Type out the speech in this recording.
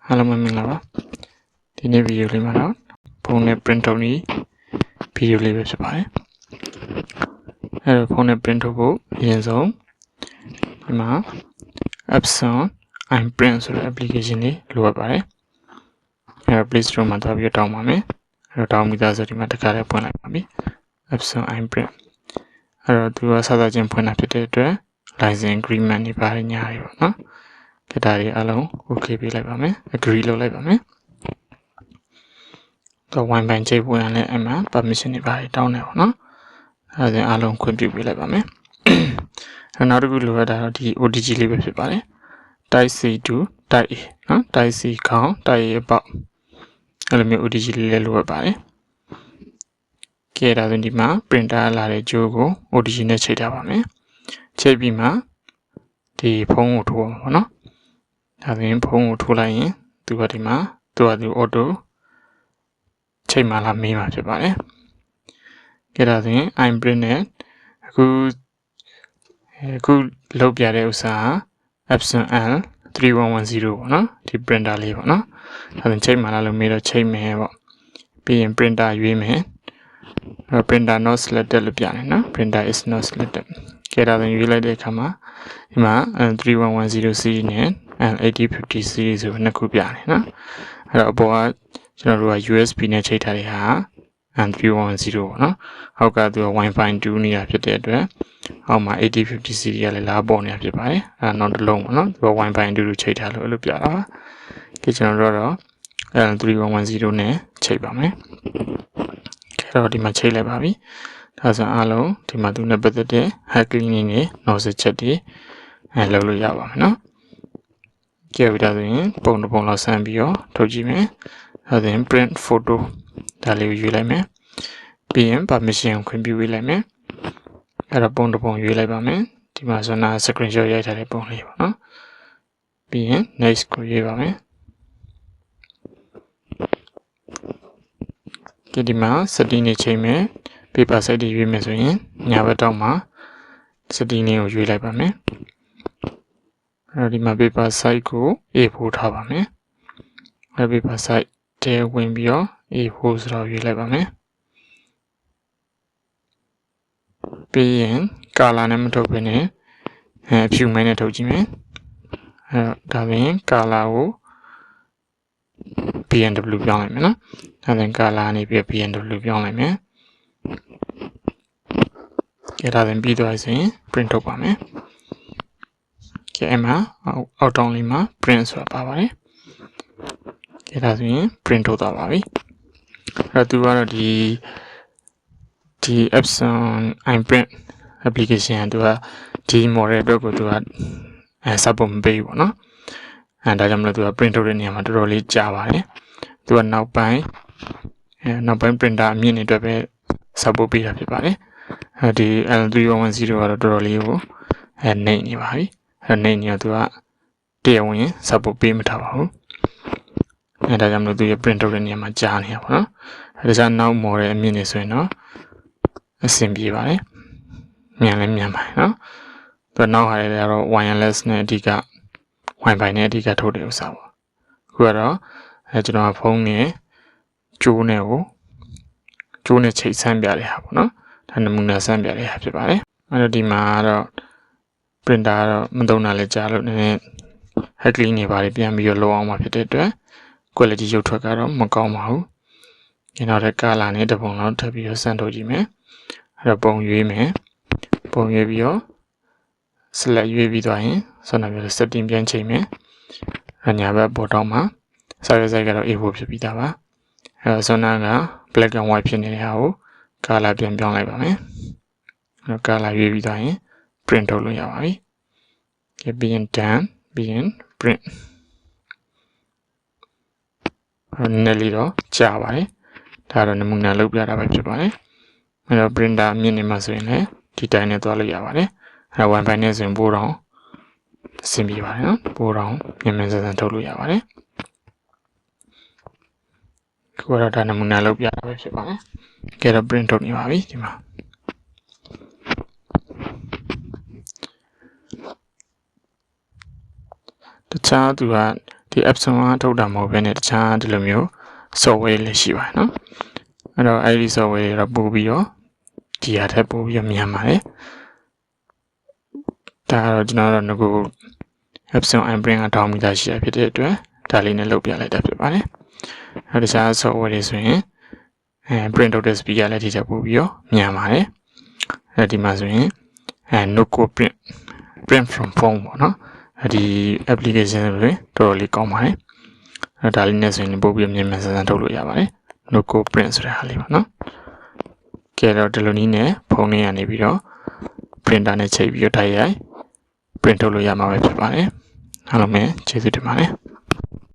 အားလုံးပဲမင်္ဂလာပါဒီနေ့ဗီဒီယိုလေးမှာတော့ဖုန်းနဲ့ print ထုတ်နည်းဗီဒီယိုလေးပဲဖြစ်ပါတယ်အဲ့တော့ဖုန်းနဲ့ print ထုတ်ဖို့အရင်ဆုံးဒီမှာ Epson iPrint ဆိုတဲ့ application လေးလိုအပ်ပါတယ်အဲ့တော့ Play Store မှာသွားပြီးတောင်းပါမယ်အဲ့တော့တောင်းပြီးသားဆိုဒီမှာတစ်ခါလေးဖွင့်လိုက်ပါပြီ Epson iPrint အဲ့တော့သူကစသချင်းဖွင့်တာဖြစ်တဲ့အတွက် license agreement တွေပါတယ်ညာတွေပေါ့နော်ကဒါတွေအလုံး okay ပေးလိုက်ပါမယ် agree လုပ်လိုက်ပါမယ်တော့ Wi-Fi ချိန်ပွင့်ရလဲအမှန် permission တွေပါတယ်တောင်းတယ်ပေါ့နော်အဲဒါအလုံးခွင့်ပြုပေးလိုက်ပါမယ်နောက်တစ်ခုလိုရတာတော့ဒီ OTG လေးပဲဖြစ်ပါတယ် type C to type A နော် type C ခေါင်း type A ပေါက်အဲ့လိုမျိုး OTG လေးလည်းလိုအပ်ပါတယ်ကဲဒါဆိုဒီမှာ printer လာတဲ့ကြိုးကို OTG နဲ့ချိန်ထားပါမယ်ချိန်ပြီးမှဒီဖုန်းကိုထိုးအောင်ပေါ့နော်ဒါဆိုရင်ဖုန်းကိုထိုးလိုက်ရင်သူကဒီမှာသူက auto ချိန်မှလာမေးမှာဖြစ်ပါတယ်ကဲဒါဆိုရင် iPrint နဲ့အခုလုပ်ပြတဲ့ဥစ္စာ Epson L3110 ပေါ့နော်ဒီ printer လေးပေါ့နော်ဒါဆိုချိန်မှလာလို့မေးတော့ချိန်မယ်ပေါ့ပြီးရင် printer ရွေးမယ် printer not selected လို့ပြတယ်နော် printer is not selected ကဲဒါဆိုရွေးလိုက်တဲ့အခါမှာဒီမှာ L3110 series နဲ့ L8050 series ဆိုနှစ်ခုပြတယ်နော်အဲ့တော့အပေါ်ကကျွန်တော်တို့က USB နဲ့ချိန်ထားတဲ့ဟာ L3110 ပေါ့နော်အောက်ကသူက Wi-Fi 2နေတာဖြစ်တဲ့အတွက်အောက်မှာ 8050 series ကလည်းလာပေါ်နေတာဖြစ်ပါတယ်အဲ့တော့တစ်လုံးပေါ့နော်သူက Wi-Fi 2လို့ချိန်ထားလို့အဲ့လိုပြတာပါကဲကျွန်တော်တို့တော့ L3110 နဲ့ချိန်ပါမယ်တော့ဒီမှာချိန်လိုက်ပါပြီဒါဆိုအားလုံးဒီမှာသူနဲ့ပတ်သက်တဲ့ hack cleaning တွေ noise ချက်တွေလုပ်လို့ရပါမယ်နော်ကြည့်ရတာဆိုရင်ပုံတစ်ပုံလောက်ဆန်းပြီးတော့ထုတ်ကြည့်မယ်ဒါဆိုရင် print photo ဒါလေးကိုရွေးလိုက်မယ်ပြီးရင် permission ကိုခွင့်ပြုပေးလိုက်မယ်အဲ့တော့ပုံတစ်ပုံရွေးလိုက်ပါမယ်ဒီမှာဆိုတော့ screenshot ရိုက်ထားတဲ့ပုံလေးပေါ့နော်ပြီးရင် next ကိုရွေးပါမယ်ဒီမှာ setting တွေချိန်မယ် paper size တွေရွေးမယ်ဆိုရင်ညာဘက်တောက်မှာ setting လေးကိုရွေးလိုက်ပါမယ်အဲဒီမှာ paper size ကို A4 ထားပါမယ်အဲ paper size တဲဝင်ပြီးတော့ A4 ဆိုတော့ရွေးလိုက်ပါမယ်ပြီးရင် color နဲ့မထုတ်ဘဲနဲ့ဖြူမဲနဲ့ထုတ်ကြည့်မယ်အဲဒါပြင် color ကို BNW ပြောင်းလိုက်မယ်နော်ဒါဆိုရင် color နေပြီး BNW ပြောင်းလိုက်မယ်ကဲဒါဆိုရင်ပြီးသွားရင် print ထုတ်ပါမယ်ကဲအမှအောက်တောင်းလေးမှာ print ဆိုတာပါပါတယ်ကဲဒါဆိုရင် print ထုတ်သွားပါပြီအဲ့တော့သူကတော့ဒီ Epson iPrint application ကသူကဒီ model အတွက်ကိုသူကsupport မပေးဘူးပေါ့နော်ဒါကြောင့်မလို့သူက print ထုတ်တဲ့နေရာမှာတော်တော်လေးကြာပါတယ်သူကနောက်ပိုင်း printer အမြင့်တွေအတွက်ပဲ support ပေးတာဖြစ်ပါတယ်ဒီ L3110 ကတော့တော်တော်လေးကိုနှိမ့်နေပါပြီနှိမ့်နေတော့သူကတရားဝင် support ပေးမထားပါဘူးဒါကြောင့်မလို့သူရဲ့ print ထုတ်တဲ့နေရာမှာကြာနေတာပေါ့နော်ဒါကြောင့်နောက် model အမြင့်တွေဆိုရင်တော့အဆင်ပြေပါတယ်မြန်လည်းမြန်ပါတယ်နော်သူကနောက်ဟာတွေကတော့ wireless နဲ့အဓိက Wi-Fi နဲ့အဓိကထုတ်တဲ့ဥစ္စာပေါ့အခုကတော့ကျွန်တော်ဖုန်းနဲ့ကြိုးနဲ့ချိတ်ဆန်းပြတဲ့ဟာပေါ့နော်ဒါနမူနာဆန်းပြတဲ့ဟာဖြစ်ပါတယ်အဲ့တော့ဒီမှာကတော့ printer ကတော့မသုံးတာလည်းကြာလို့နည်းနည်း hack clean နေပါတယ်ပြန်ပြီးတော့လောအောင်မှာဖြစ်တဲ့အတွက် quality ရုပ်ထွက်ကတော့မကောင်းပါဘူးကျွန်တော်တဲ့ color နဲ့တစ်ပုံလောက်ထပ်ပြီးတော့စမ်းထုတ်ကြည့်မယ်အဲ့တော့ပုံရွေးမယ်ပုံရွေးပြီးတော့ select ရွေးပြီးသွားရင်ဆောနာမျိုး setting ပြန်ချိန်မယ်ညာဘက်ပေါ်တော့မှာ size ကတော့ A4 ဖြစ်ပြီးသားပါအဲ့တော့ဆောနာက black and white ဖြစ်နေတဲ့ဟာကို color ပြန်ပြောင်းလိုက်ပါမယ်အဲ့တော့ color ရွေးပြီးသွားရင် print ထုတ်လို့ရပါပြီကဲပြီးရင် done ပြီးရင် print နည်းလေးတော့ကြာပါတယ်ဒါတော့နမူနာလုပ်ပြတာပဲဖြစ်ပါတယ်အဲ့တော့ printer မြင့်နေမှာဆိုရင်လည်းဒီတိုင်းနဲ့သွားလို့ရပါတယ်အဲ့တော့ Wi-Fi နဲ့ဆိုရင်ပို့တော့အဆင်ပြေပါတယ်နော်ပို့တော့မြန်မြန်ဆန်ဆန်ထုတ်လို့ရပါတယ်ခုကတော့ဒါနမူနာလုပ်ပြတာပဲဖြစ်ပါတယ်ကဲတော့ print ထုတ်နေပါပြီဒီမှာတခြားသူကဒီ Epson ကထုတ်တာမဟုတ်ဘဲနဲ့တခြားဒီလိုမျိုး software လည်းရှိပါတယ်နော်အဲ့တော့အဲဒီ software တွေတော့ပို့ပြီးတော့ဒီဟာထက်ပို့ပြီးတော့မြန်ပါတယ်ဒါကတော့ကျွန်တော်တို့ငကို Epson iPrint ကတောင်းမိတာရှိရဖြစ်တဲ့အတွက်ဒါလေးနဲ့လုပ်ပြလိုက်တာဖြစ်ပါတယ်အဲ့တခြား software တွေဆိုရင် print ထုတ်တဲ့ speed ကလည်းဒီထက်ပို့ပြီးတော့မြန်ပါတယ်အဲဒီမှာဆိုရင်Noco print from phone ပေါ့နော်ဒီ application တွေတော်တော်လေးကောင်းပါတယ်ဒါလေးနဲ့ဆိုရင်ပို့ပြီးတော့မြန်မြန်ဆန်ဆန်ထုတ်လို့ရပါတယ် Noco print ဆိုတဲ့ဟာလေးပါနော်ကဲတော့ဒီလိုနည်းနဲ့ဖုန်းလေးကနေပြီးတော့ printer နဲ့ချိန်ပြီးတော့တိုက်ရိုက် print ထုတ်လို့ရမှာပဲဖြစ်ပါတယ်အားလုံးပဲကျေးဇူးတင်ပါတယ်